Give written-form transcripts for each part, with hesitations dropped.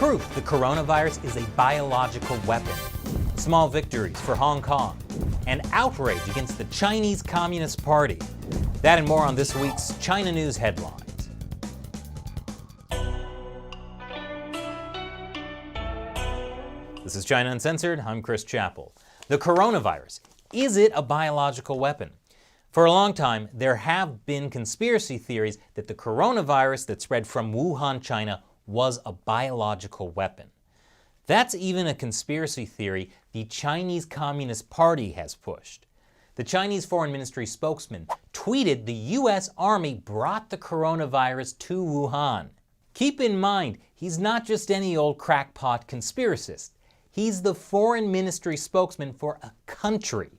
Proof the coronavirus is a biological weapon. Small victories for Hong Kong. And outrage against the Chinese Communist Party. That and more on this week's China News Headlines. This is China Uncensored. I'm Chris Chappell. The coronavirus. Is it a biological weapon? For a long time, there have been conspiracy theories that the coronavirus that spread from Wuhan, China, was a biological weapon. That's even a conspiracy theory the Chinese Communist Party has pushed. The Chinese Foreign Ministry spokesman tweeted the U.S. Army brought the coronavirus to Wuhan. Keep in mind, he's not just any old crackpot conspiracist. He's the Foreign Ministry spokesman for a country.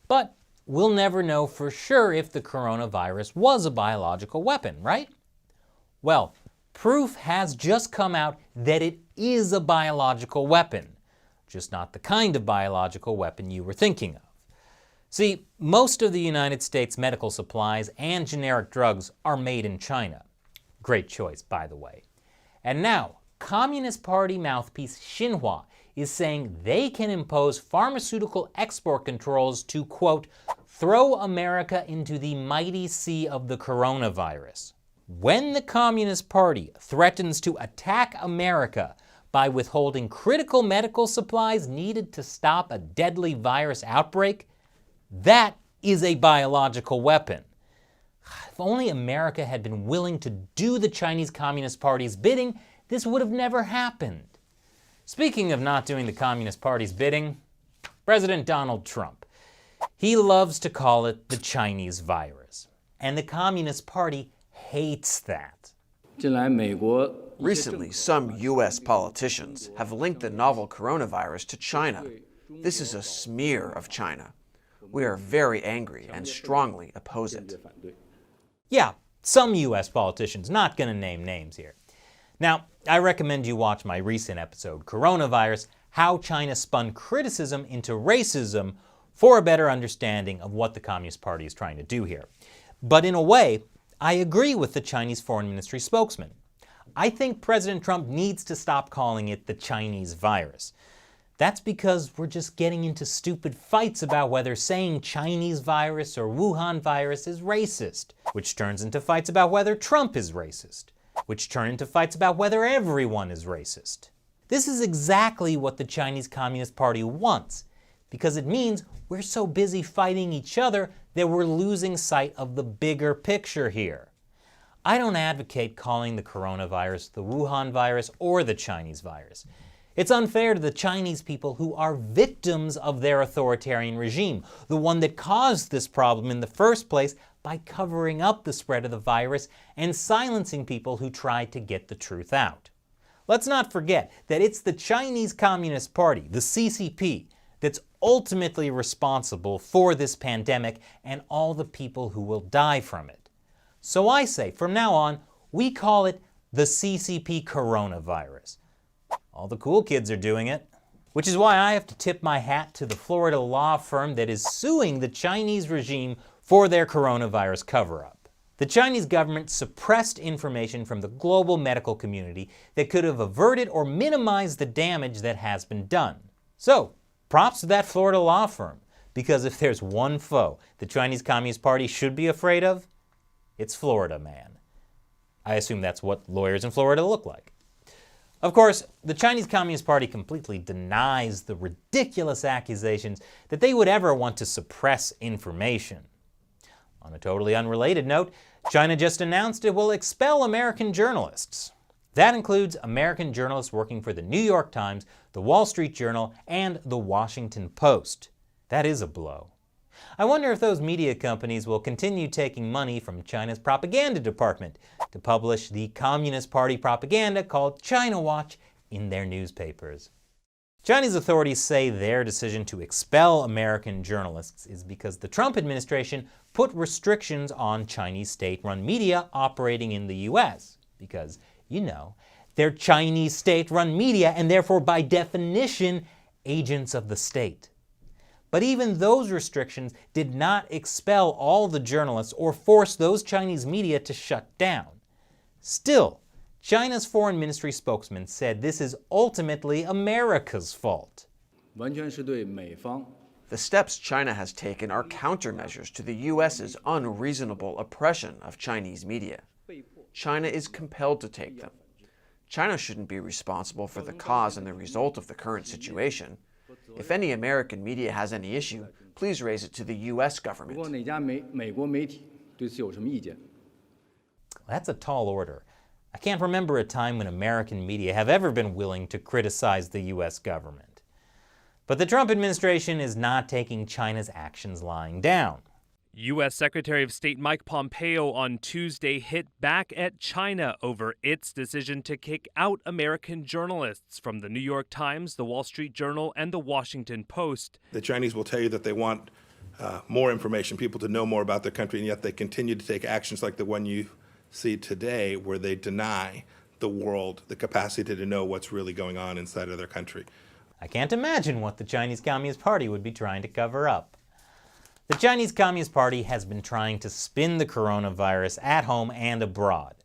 But we'll never know for sure if the coronavirus was a biological weapon, right? Well, proof has just come out that it is a biological weapon, just not the kind of biological weapon you were thinking of. See, most of the United States medical supplies and generic drugs are made in China. Great choice, by the way. And now, Communist Party mouthpiece Xinhua is saying they can impose pharmaceutical export controls to, quote, throw America into the mighty sea of the coronavirus. When the Communist Party threatens to attack America by withholding critical medical supplies needed to stop a deadly virus outbreak, that is a biological weapon. If only America had been willing to do the Chinese Communist Party's bidding, this would have never happened. Speaking of not doing the Communist Party's bidding, President Donald Trump. He loves to call it the Chinese virus. And the Communist Party hates that. Recently, some U.S. politicians have linked the novel coronavirus to China. This is a smear of China. We are very angry and strongly oppose it. Yeah, some U.S. politicians, not going to name names here. Now, I recommend you watch my recent episode, Coronavirus, How China Spun Criticism into Racism, for a better understanding of what the Communist Party is trying to do here. But in a way, I agree with the Chinese Foreign Ministry spokesman. I think President Trump needs to stop calling it the Chinese virus. That's because we're just getting into stupid fights about whether saying Chinese virus or Wuhan virus is racist, which turns into fights about whether Trump is racist, which turn into fights about whether everyone is racist. This is exactly what the Chinese Communist Party wants, because it means we're so busy fighting each other that we're losing sight of the bigger picture here. I don't advocate calling the coronavirus the Wuhan virus or the Chinese virus. It's unfair to the Chinese people who are victims of their authoritarian regime, the one that caused this problem in the first place by covering up the spread of the virus and silencing people who tried to get the truth out. Let's not forget that it's the Chinese Communist Party, the CCP, that's ultimately responsible for this pandemic and all the people who will die from it. So I say, from now on, we call it the CCP coronavirus. All the cool kids are doing it, which is why I have to tip my hat to the Florida law firm that is suing the Chinese regime for their coronavirus cover-up. The Chinese government suppressed information from the global medical community that could have averted or minimized the damage that has been done. So, props to that Florida law firm, because if there's one foe the Chinese Communist Party should be afraid of, it's Florida man. I assume that's what lawyers in Florida look like. Of course, the Chinese Communist Party completely denies the ridiculous accusations that they would ever want to suppress information. On a totally unrelated note, China just announced it will expel American journalists. That includes American journalists working for the New York Times, the Wall Street Journal, and the Washington Post. That is a blow. I wonder if those media companies will continue taking money from China's propaganda department to publish the Communist Party propaganda called China Watch in their newspapers. Chinese authorities say their decision to expel American journalists is because the Trump administration put restrictions on Chinese state-run media operating in the U.S. because, you know, they're Chinese state-run media and therefore by definition agents of the state. But even those restrictions did not expel all the journalists or force those Chinese media to shut down. Still, China's foreign ministry spokesman said this is ultimately America's fault. 完全是对美方 The steps China has taken are countermeasures to the U.S.'s unreasonable oppression of Chinese media. China is compelled to take them. China shouldn't be responsible for the cause and the result of the current situation. If any American media has any issue, please raise it to the U.S. 不过 government. 哪家美国媒体对此有什么意见？ That's a tall order. I can't remember a time when American media have ever been willing to criticize the U.S. government. But the Trump administration is not taking China's actions lying down. U.S. Secretary of State Mike Pompeo on Tuesday hit back at China over its decision to kick out American journalists from the New York Times, the Wall Street Journal, and the Washington Post. The Chinese will tell you that they want more information, people to know more about their country, and yet they continue to take actions like the one you see today, where they deny the world the capacity to know what's really going on inside of their country. I can't imagine what the Chinese Communist Party would be trying to cover up. The Chinese Communist Party has been trying to spin the coronavirus at home and abroad.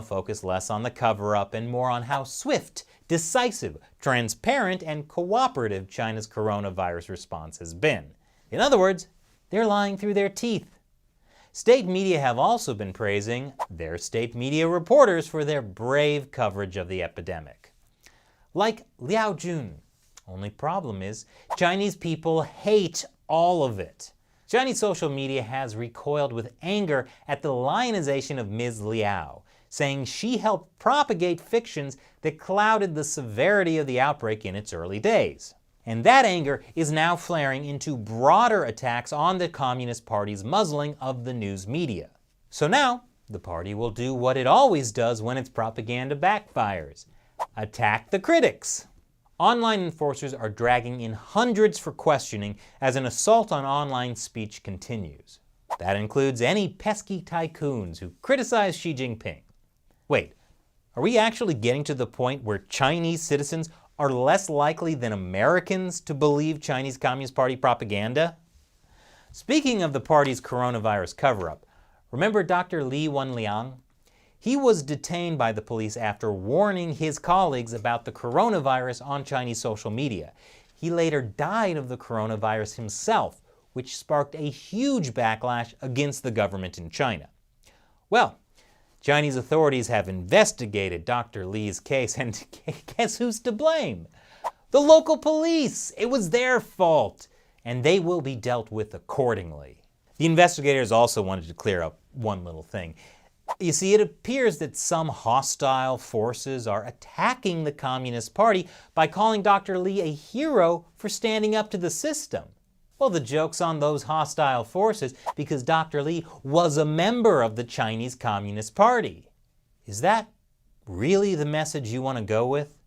Focus less on the cover-up and more on how swift, decisive, transparent, and cooperative China's coronavirus response has been. In other words, they're lying through their teeth. State media have also been praising their state media reporters for their brave coverage of the epidemic. Like Liao Jun. Only problem is, Chinese people hate all of it. Chinese social media has recoiled with anger at the lionization of Ms. Liao, saying she helped propagate fictions that clouded the severity of the outbreak in its early days. And that anger is now flaring into broader attacks on the Communist Party's muzzling of the news media. So now, the party will do what it always does when its propaganda backfires: attack the critics. Online enforcers are dragging in hundreds for questioning as an assault on online speech continues. That includes any pesky tycoons who criticize Xi Jinping. Wait, are we actually getting to the point where Chinese citizens are less likely than Americans to believe Chinese Communist Party propaganda? Speaking of the party's coronavirus cover-up, remember Dr. Li Wenliang? He was detained by the police after warning his colleagues about the coronavirus on Chinese social media. He later died of the coronavirus himself, which sparked a huge backlash against the government in China. Well, Chinese authorities have investigated Dr. Li's case, and guess who's to blame? The local police! It was their fault, and they will be dealt with accordingly. The investigators also wanted to clear up one little thing. You see, it appears that some hostile forces are attacking the Communist Party by calling Dr. Li a hero for standing up to the system. Well, the joke's on those hostile forces because Dr. Li was a member of the Chinese Communist Party. Is that really the message you want to go with?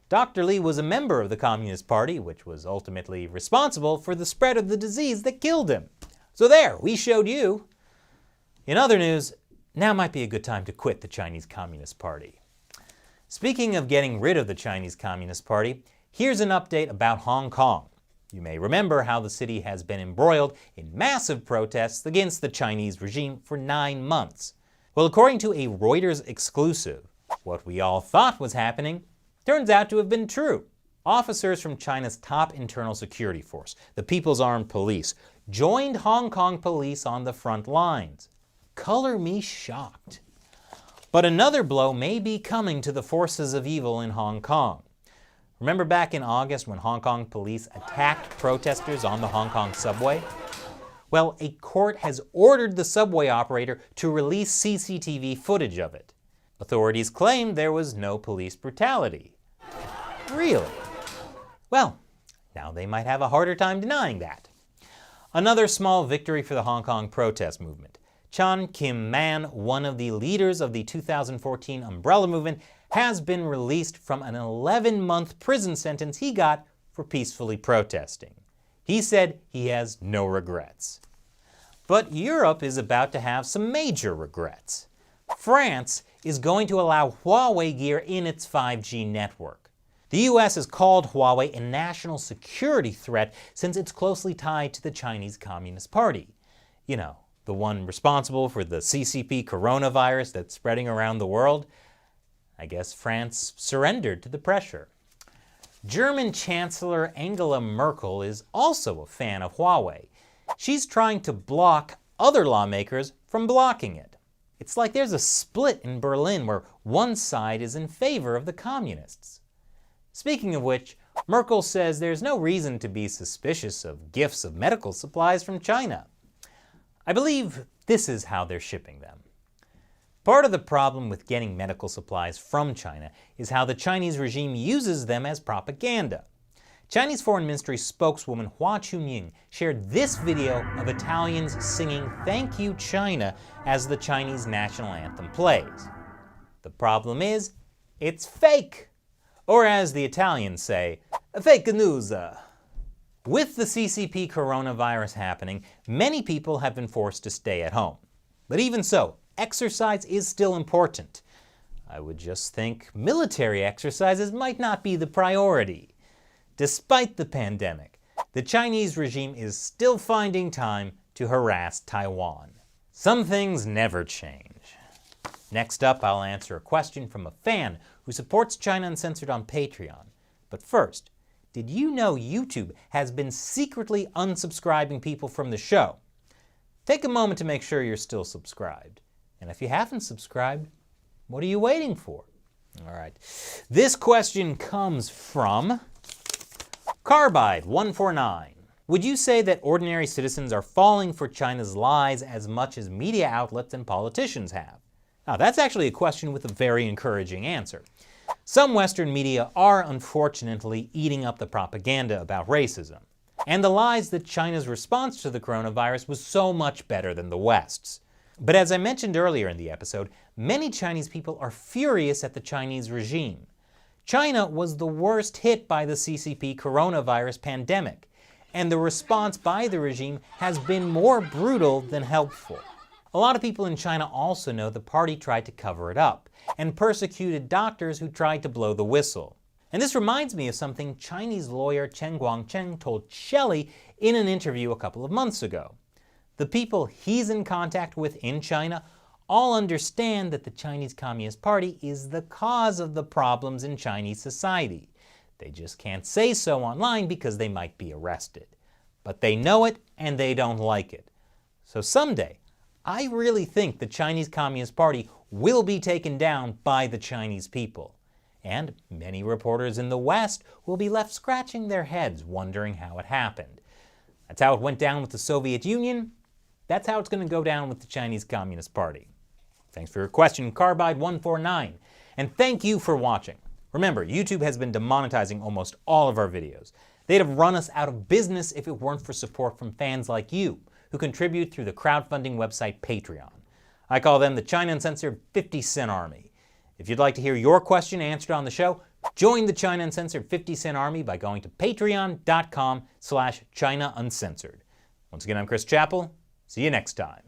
Dr. Li was a member of the Communist Party, which was ultimately responsible for the spread of the disease that killed him. So there, we showed you. In other news, now might be a good time to quit the Chinese Communist Party. Speaking of getting rid of the Chinese Communist Party, here's an update about Hong Kong. You may remember how the city has been embroiled in massive protests against the Chinese regime for 9 months. Well, according to a Reuters exclusive, what we all thought was happening turns out to have been true. Officers from China's top internal security force, the People's Armed Police, joined Hong Kong police on the front lines. Color me shocked. But another blow may be coming to the forces of evil in Hong Kong. Remember back in August when Hong Kong police attacked protesters on the Hong Kong subway? Well, a court has ordered the subway operator to release CCTV footage of it. Authorities claim there was no police brutality. Really? Well, now they might have a harder time denying that. Another small victory for the Hong Kong protest movement. Chan Kim-man, one of the leaders of the 2014 Umbrella Movement, has been released from an 11-month prison sentence he got for peacefully protesting. He said he has no regrets. But Europe is about to have some major regrets. France is going to allow Huawei gear in its 5G network. The US has called Huawei a national security threat since it's closely tied to the Chinese Communist Party. You know, the one responsible for the CCP coronavirus that's spreading around the world. I guess France surrendered to the pressure. German Chancellor Angela Merkel is also a fan of Huawei. She's trying to block other lawmakers from blocking it. It's like there's a split in Berlin where one side is in favor of the communists. Speaking of which, Merkel says there's no reason to be suspicious of gifts of medical supplies from China. I believe this is how they're shipping them. Part of the problem with getting medical supplies from China is how the Chinese regime uses them as propaganda. Chinese Foreign Ministry spokeswoman Hua Chunying shared this video of Italians singing "Thank You China" as the Chinese national anthem plays. The problem is, it's fake! Or as the Italians say, fake news. With the CCP coronavirus happening, many people have been forced to stay at home. But even so, exercise is still important. I would just think military exercises might not be the priority. Despite the pandemic, the Chinese regime is still finding time to harass Taiwan. Some things never change. Next up, I'll answer a question from a fan who supports China Uncensored on Patreon. But first, did you know YouTube has been secretly unsubscribing people from the show? Take a moment to make sure you're still subscribed. And if you haven't subscribed, what are you waiting for? All right. This question comes from Carbide149. Would you say that ordinary citizens are falling for China's lies as much as media outlets and politicians have? Now, that's actually a question with a very encouraging answer. Some Western media are unfortunately eating up the propaganda about racism, and the lies that China's response to the coronavirus was so much better than the West's. But as I mentioned earlier in the episode, many Chinese people are furious at the Chinese regime. China was the worst hit by the CCP coronavirus pandemic, and the response by the regime has been more brutal than helpful. A lot of people in China also know the party tried to cover it up and persecuted doctors who tried to blow the whistle. And this reminds me of something Chinese lawyer Chen Guangcheng told Shelley in an interview a couple of months ago. The people he's in contact with in China all understand that the Chinese Communist Party is the cause of the problems in Chinese society. They just can't say so online because they might be arrested. But they know it and they don't like it. So someday, I really think the Chinese Communist Party will be taken down by the Chinese people. And many reporters in the West will be left scratching their heads wondering how it happened. That's how it went down with the Soviet Union. That's how it's going to go down with the Chinese Communist Party. Thanks for your question, Carbide149. And thank you for watching. Remember, YouTube has been demonetizing almost all of our videos. They'd have run us out of business if it weren't for support from fans like you, who contribute through the crowdfunding website Patreon. I call them the China Uncensored 50 Cent Army. If you'd like to hear your question answered on the show, join the China Uncensored 50 Cent Army by going to patreon.com/ChinaUncensored. Once again, I'm Chris Chappell. See you next time.